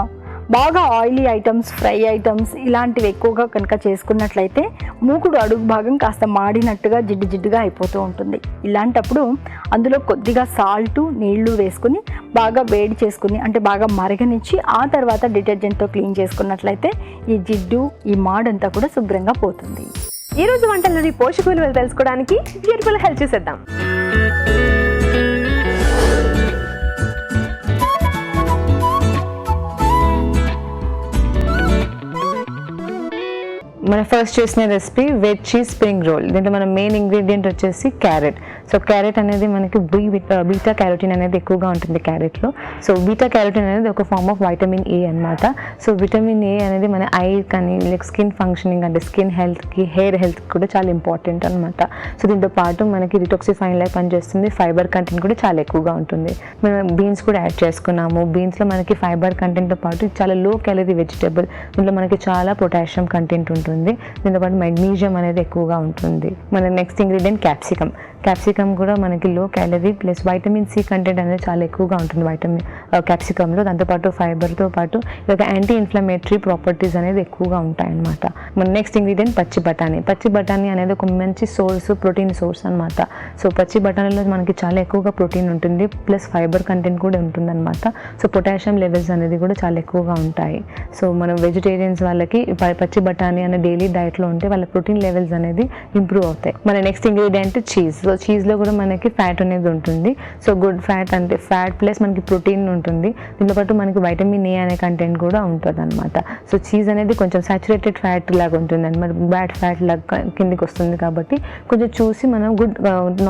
Speaker 3: బాగా ఆయిలీ ఐటమ్స్, ఫ్రై ఐటమ్స్ ఇలాంటివి ఎక్కువగా కనుక చేసుకున్నట్లయితే మూకుడు అడుగు భాగం కాస్త మాడినట్టుగా జిడ్డుగా అయిపోతూ ఉంటుంది. ఇలాంటప్పుడు అందులో కొద్దిగా సాల్టు, నీళ్లు వేసుకుని బాగా వేడి చేసుకుని, అంటే బాగా మరగనిచ్చి ఆ తర్వాత డిటర్జెంట్తో క్లీన్ చేసుకున్నట్లయితే ఈ జిడ్డు, ఈ మాడంతా కూడా శుభ్రంగా పోతుంది.
Speaker 1: ఈ రోజు వంటల్లోని పోషక విలువలు తెలుసుకోవడానికి బ్యూటిఫుల్ హెల్త్ చూసేద్దాం.
Speaker 6: మన ఫస్ట్ చేసిన recipe veg cheese spring roll. దీంట్లో మన మెయిన్ ఇంగ్రీడియంట్ వచ్చేసి క్యారెట్. సో క్యారెట్ అనేది మనకి బీటా క్యారోటిన్ అనేది ఎక్కువగా ఉంటుంది క్యారెట్లో. సో బీటా క్యారోటిన్ అనేది ఒక ఫార్మ్ ఆఫ్ వైటమిన్ ఏ అనమాట. సో విటమిన్ ఏ అనేది మన ఐ కానీ లైక్ స్కిన్ ఫంక్షనింగ్ అంటే స్కిన్ హెల్త్కి, హెయిర్ హెల్త్కి కూడా చాలా ఇంపార్టెంట్ అనమాట. సో దీంతో పాటు మనకి డిటాక్సిఫైన్ లాగా పనిచేస్తుంది. ఫైబర్ కంటెంట్ కూడా చాలా ఎక్కువగా ఉంటుంది. మనం బీన్స్ కూడా యాడ్ చేసుకున్నాము. బీన్స్లో మనకి ఫైబర్ కంటెంట్తో పాటు చాలా లో క్యాలరీ వెజిటేబుల్. దీంట్లో మనకి చాలా పొటాషియం కంటెంట్ ఉంటుంది. దీంతో పాటు మెగ్నీషియం అనేది ఎక్కువగా ఉంటుంది. మన నెక్స్ట్ ఇంగ్రీడియంట్ క్యాప్సికమ్. క్యాప్సికమ్ కూడా మనకి low calorie plus vitamin C content అనేది చాలా ఎక్కువగా ఉంటుంది క్యాప్సికంలో. దాంతోపాటు ఫైబర్తో పాటు ఇక యాంటీ ఇన్ఫ్లమేటరీ ప్రాపర్టీస్ అనేది ఎక్కువగా ఉంటాయి అన్నమాట. మన నెక్స్ట్ ఇంగ్రీడియంట్ పచ్చి బఠానీ. పచ్చి బఠానీ అనేది ఒక మంచి సోర్స్, ప్రోటీన్ సోర్స్ అనమాట. సో పచ్చి బఠానీలో మనకి చాలా ఎక్కువగా ప్రోటీన్ ఉంటుంది ప్లస్ ఫైబర్ కంటెంట్ కూడా ఉంటుంది అనమాట. సో పొటాషియం లెవెల్స్ అనేది కూడా చాలా ఎక్కువగా ఉంటాయి. సో మనం వెజిటేరియన్స్ వాళ్ళకి పచ్చి బఠానీ అనే డైలీ డైట్లో ఉంటే వాళ్ళ ప్రోటీన్ లెవెల్స్ అనేది ఇంప్రూవ్ అవుతాయి. మన నెక్స్ట్ ఇంగ్రీడియంట్ చీజ్. సో చీజ్లో కూడా మనకి ఫ్యాట్ అనేది ఉంటుంది. సో గుడ్ ఫ్యాట్ అంటే ఫ్యాట్ ప్లస్ మనకి ప్రోటీన్ ఉంటుంది. దీంతో పాటు మనకి వైటమిన్ ఏ అనే కంటెంట్ కూడా ఉంటుంది అనమాట. సో చీజ్ అనేది కొంచెం సాచురేటెడ్ ఫ్యాట్ లాగా ఉంటుంది అనమాట, బ్యాడ్ ఫ్యాట్ లాగా కిందికి వస్తుంది. కాబట్టి కొంచెం చూసి మనం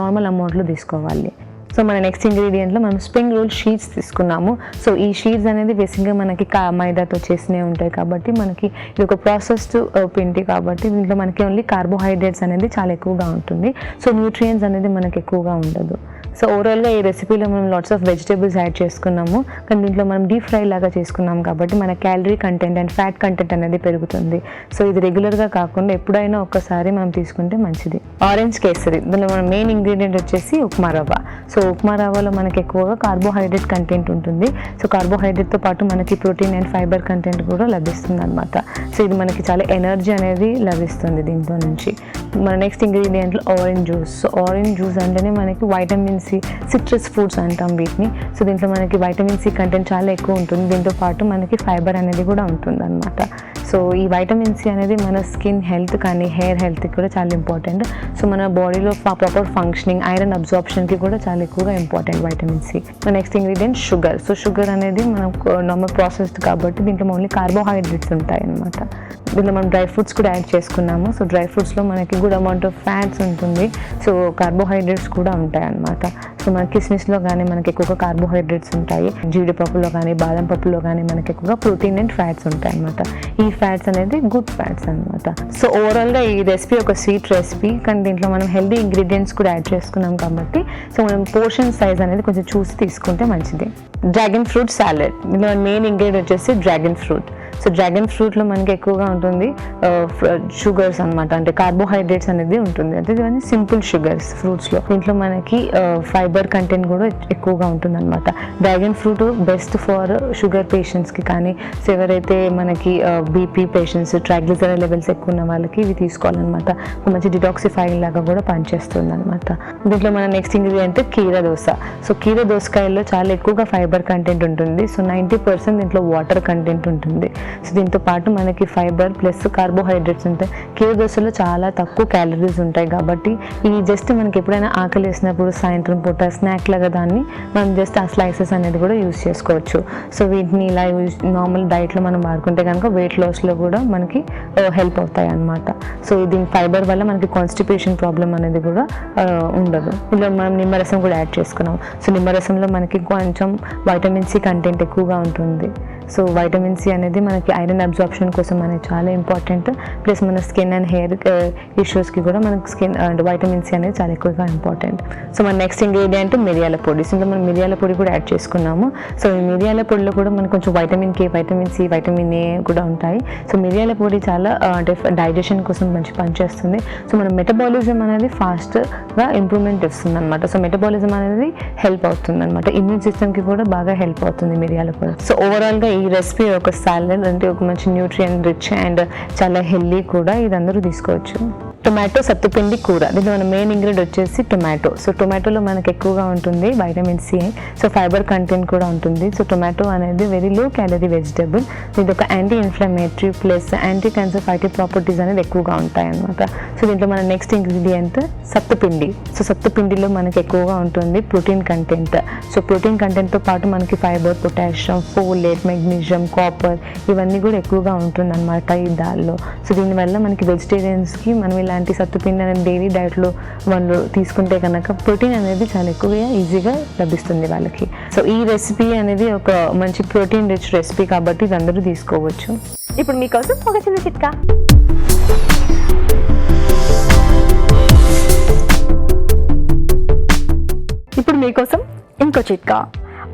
Speaker 6: నార్మల్ అమౌంట్లో తీసుకోవాలి. సో మన నెక్స్ట్ ఇంగ్రీడియంట్లో మనం స్ప్రింగ్ రోల్ షీట్స్ తీసుకున్నాము. సో ఈ షీట్స్ అనేది బేసిక్గా మనకి మైదాతో చేసినవి ఉంటాయి కాబట్టి మనకి ఇది ఒక ప్రాసెస్డ్ పిండి కాబట్టి దీంట్లో మనకి ఓన్లీ కార్బోహైడ్రేట్స్ అనేది చాలా ఎక్కువగా ఉంటుంది. సో న్యూట్రియంట్స్ అనేది మనకి ఎక్కువగా ఉండదు. సో ఓవరాల్గా ఈ రెసిపీలో మనం లాట్స్ ఆఫ్ వెజిటేబుల్స్ యాడ్ చేసుకున్నాము. కానీ దీంట్లో మనం డీప్ ఫ్రై లాగా చేసుకున్నాం కాబట్టి మన calorie content and fat content అనేది పెరుగుతుంది. సో ఇది రెగ్యులర్గా కాకుండా ఎప్పుడైనా ఒక్కసారి మనం తీసుకుంటే మంచిది. ఆరెంజ్ కేసరి. దీనిలో మన మెయిన్ ఇంగ్రీడియంట్ వచ్చేసి ఉప్మా రవ్వ. సో ఉప్మా రవ్వలో మనకి ఎక్కువగా కార్బోహైడ్రేట్ కంటెంట్ ఉంటుంది. సో కార్బోహైడ్రేట్తో పాటు మనకి ప్రోటీన్ అండ్ ఫైబర్ కంటెంట్ కూడా లభిస్తుంది అనమాట. సో ఇది మనకి చాలా ఎనర్జీ అనేది లభిస్తుంది దీంట్లో నుంచి. మన నెక్స్ట్ ఇంగ్రీడియంట్లో orange juice. So orange juice అంటేనే మనకి వైటమిన్ సి, సిట్రస్ ఫ్రూట్స్ అంటాం వీటిని. సో దీంట్లో మనకి వైటమిన్ సి కంటెంట్ చాలా ఎక్కువ ఉంటుంది. దీంతో పాటు మనకి ఫైబర్ అనేది కూడా ఉంటుంది అనమాట. సో ఈ వైటమిన్ సి అనేది మన స్కిన్ హెల్త్ కానీ హెయిర్ హెల్త్కి కూడా చాలా ఇంపార్టెంట్. సో మన బాడీలో ప్రాపర్ ఫంక్షనింగ్, ఐరన్ అబ్జార్ప్షన్కి కూడా చాలా ఎక్కువగా important vitamin C. Next ingredient sugar. So sugar అనేది మనకు నార్మల్ ప్రాసెస్డ్ కాబట్టి దీంట్లో ఓన్లీ కార్బోహైడ్రేట్స్ ఉంటాయి అనమాట. దీంట్లో మనం డ్రై ఫ్రూట్స్ కూడా యాడ్ చేసుకున్నాము. సో డ్రై ఫ్రూట్స్లో మనకి గుడ్ అమౌంట్ ఆఫ్ ఫ్యాట్స్ ఉంటుంది. సో కార్బోహైడ్రేట్స్ కూడా ఉంటాయి అనమాట. సో మన కిస్మిస్లో కానీ మనకి ఎక్కువగా కార్బోహైడ్రేట్స్ ఉంటాయి. జీడిపప్పులో కానీ బాదం పప్పులో కానీ మనకి ఎక్కువగా ప్రోటీన్ అండ్ ఫ్యాట్స్ ఉంటాయి అనమాట. ఈ ఫ్యాట్స్ అనేది గుడ్ ఫ్యాట్స్ అనమాట. సో ఓవరాల్గా ఈ రెసిపీ ఒక స్వీట్ రెసిపీ, కానీ దీంట్లో మనం హెల్దీ ఇంగ్రీడియంట్స్ కూడా యాడ్ చేసుకున్నాం కాబట్టి సో మనం పోర్షన్ సైజ్ అనేది కొంచెం చూసి తీసుకుంటే మంచిది. Dragon fruit salad. దీనిలో మెయిన్ ఇంగ్రీడియంట్ వచ్చేసి డ్రాగన్ ఫ్రూట్. సో డ్రాగన్ ఫ్రూట్లో మనకి ఎక్కువగా ఉంటుంది షుగర్స్ అనమాట, అంటే కార్బోహైడ్రేట్స్ అనేది ఉంటుంది. అంటే ఇవన్నీ సింపుల్ షుగర్స్ ఫ్రూట్స్లో. దీంట్లో మనకి ఫైబర్ కంటెంట్ కూడా ఎక్కువగా ఉంటుంది అనమాట. Dragon fruit best for sugar పేషెంట్స్కి కానీ, సో ఎవరైతే మనకి బీపీ పేషెంట్స్, ట్రైగ్లిసరైడ్ లెవెల్స్ ఎక్కువ ఉన్న వాళ్ళకి ఇవి తీసుకోవాలన్నమాట. మంచి డిటాక్సిఫైయింగ్ లాగా కూడా పనిచేస్తుంది అనమాట. దీంట్లో మన నెక్స్ట్ ఇంగ్రీడియంట్ కీరా దోస. సో కీరా దోసకాయల్లో చాలా ఎక్కువగా ఫైబర్ కంటెంట్ ఉంటుంది. సో 90% దీంట్లో వాటర్ కంటెంట్ ఉంటుంది. సో దీంతో పాటు మనకి ఫైబర్ ప్లస్ కార్బోహైడ్రేట్స్ ఉంటాయి. కీర దోశలో చాలా తక్కువ క్యాలరీస్ ఉంటాయి కాబట్టి ఇది జస్ట్ మనకి ఎప్పుడైనా ఆకలి వేసినప్పుడు సాయంత్రం పూట స్నాక్ లాగా దాన్ని మనం జస్ట్ ఆ స్లైసెస్ అనేది కూడా యూస్ చేసుకోవచ్చు. సో వీటిని ఇలా నార్మల్ డైట్లో మనం వాడుకుంటే కనుక వెయిట్ లాస్లో కూడా మనకి హెల్ప్ అవుతాయి అన్నమాట. సో ఇది ఫైబర్ వల్ల మనకి కాన్స్టిపేషన్ ప్రాబ్లం అనేది కూడా ఉండదు. ఇలా మనం నిమ్మరసం కూడా యాడ్ చేసుకున్నాం. సో నిమ్మరసంలో మనకి కొంచెం వైటమిన్ సి కంటెంట్ ఎక్కువగా ఉంటుంది. సో వైటమిన్ సి అనేది మనకి ఐరన్ అబ్జార్ప్షన్ కోసం అనేది చాలా ఇంపార్టెంట్. ప్లస్ మన స్కిన్ అండ్ హెయిర్ ఇష్యూస్కి కూడా మనకి స్కిన్ అండ్ వైటమిన్ సి అనేది చాలా ఎక్కువగా ఇంపార్టెంట్. సో మన నెక్స్ట్ ఇంగ్రీడియంట్ మిరియాల పొడి. సో మనం మిరియాల పొడి కూడా యాడ్ చేసుకున్నాము. సో ఈ మిరియాల పొడిలో కూడా మనకు కొంచెం vitamin K, vitamin C, vitamin A కూడా ఉంటాయి. సో మిరియాల పొడి చాలా అంటే డైజెషన్ కోసం మంచి పనిచేస్తుంది. సో మన మెటబాలిజం అనేది ఫాస్ట్గా ఇంప్రూవ్మెంట్ ఇస్తుంది అనమాట. సో మెటబాలిజం అనేది హెల్ప్ అవుతుంది అనమాట. ఇమ్యూన్ సిస్టమ్కి కూడా బాగా హెల్ప్ అవుతుంది మిరియాల పొడి. సో ఓవరాల్గా ఈ రెసిపీ ఒక సాలెడ్ అంటే ఒక మంచి న్యూట్రియంట్ రిచ్ అండ్ చాలా హెల్దీ కూడా, ఇది అందరూ తీసుకోవచ్చు. టొమాటో సత్తుపిండి కూర. దీంట్లో మన మెయిన్ ఇంగ్రీడియంట్ వచ్చేసి టొమాటో. సో టొమాటోలో మనకి ఎక్కువగా ఉంటుంది vitamin C, so fibre content కూడా ఉంటుంది. సో టొమాటో అనేది వెరీ లో క్యాలరీ వెజిటబుల్. ఇది ఒక anti inflammatory plus anti cancer fighting properties అనేది ఎక్కువగా ఉంటాయి అన్నమాట. సో దీంట్లో మన నెక్స్ట్ ఇంగ్రీడియంట్ సత్తుపిండి. సో సత్తుపిండిలో మనకి ఎక్కువగా ఉంటుంది ప్రోటీన్ కంటెంట్. సో ప్రోటీన్ కంటెంట్తో పాటు మనకి fibre, potassium, folate, magnesium, copper ఇవన్నీ కూడా ఎక్కువగా ఉంటుంది అనమాట ఈ దాల్లో. సో దీనివల్ల మనకి వెజిటేరియన్స్కి మనం ఇలాంటి సత్తుపిండి అనేది డైలీ డైట్లో వాళ్ళు తీసుకుంటే కనుక ప్రోటీన్ అనేది చాలా ఎక్కువగా ఈజీగా లభిస్తుంది వాళ్ళకి. సో ఈ రెసిపీ అనేది ఒక మంచి ప్రోటీన్ రిచ్ రెసిపీ కాబట్టి ఇది అందరూ తీసుకోవచ్చు.
Speaker 1: ఇప్పుడు మీకోసం ఒక చిన్న చిట్కా.
Speaker 3: ఇప్పుడు మీకోసం ఇంకో చిట్కా.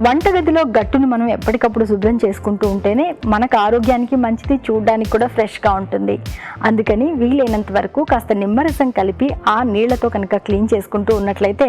Speaker 3: వంటగదిలో గట్టును మనం ఎప్పటికప్పుడు శుభ్రం చేసుకుంటూ ఉంటేనే మనకు ఆరోగ్యానికి మంచిది, చూడడానికి కూడా ఫ్రెష్గా ఉంటుంది. అందుకని వీలైనంత వరకు కాస్త నిమ్మరసం కలిపి ఆ నీళ్లతో కనుక క్లీన్ చేసుకుంటూ ఉన్నట్లయితే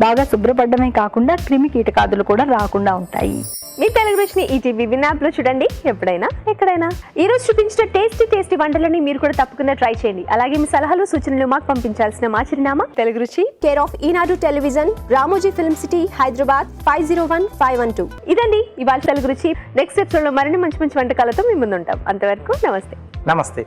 Speaker 3: బాగా శుభ్రపడమే కాకుండా క్రిమి కీటకాదులు కూడా రాకుండా ఉంటాయి.
Speaker 1: మీ తెలుగు రుచిని ఈటీవీ విన్ యాప్లో చూడండి, ఎప్పుడైనా ఎక్కడైనా. ఈ రోజు చూపించిన టేస్టీ వంటలని మీరు కూడా తప్పకుండా ట్రై చేయండి. అలాగే మీ సలహాలు సూచనలు మాకు పంపించాల్సిన మా చిరునామా తెలుగు రుచి, care of Eenadu television, Ramoji film city, Hyderabad 501512. ఇదండి ఇవాళ తెలుగు రుచి. నెక్స్ట్ ఎపిసోడ్ లో మరిన్ని మంచి వంటకాలతో మీ ముందుంటాం. అంతవరకు నమస్తే.
Speaker 2: నమస్తే.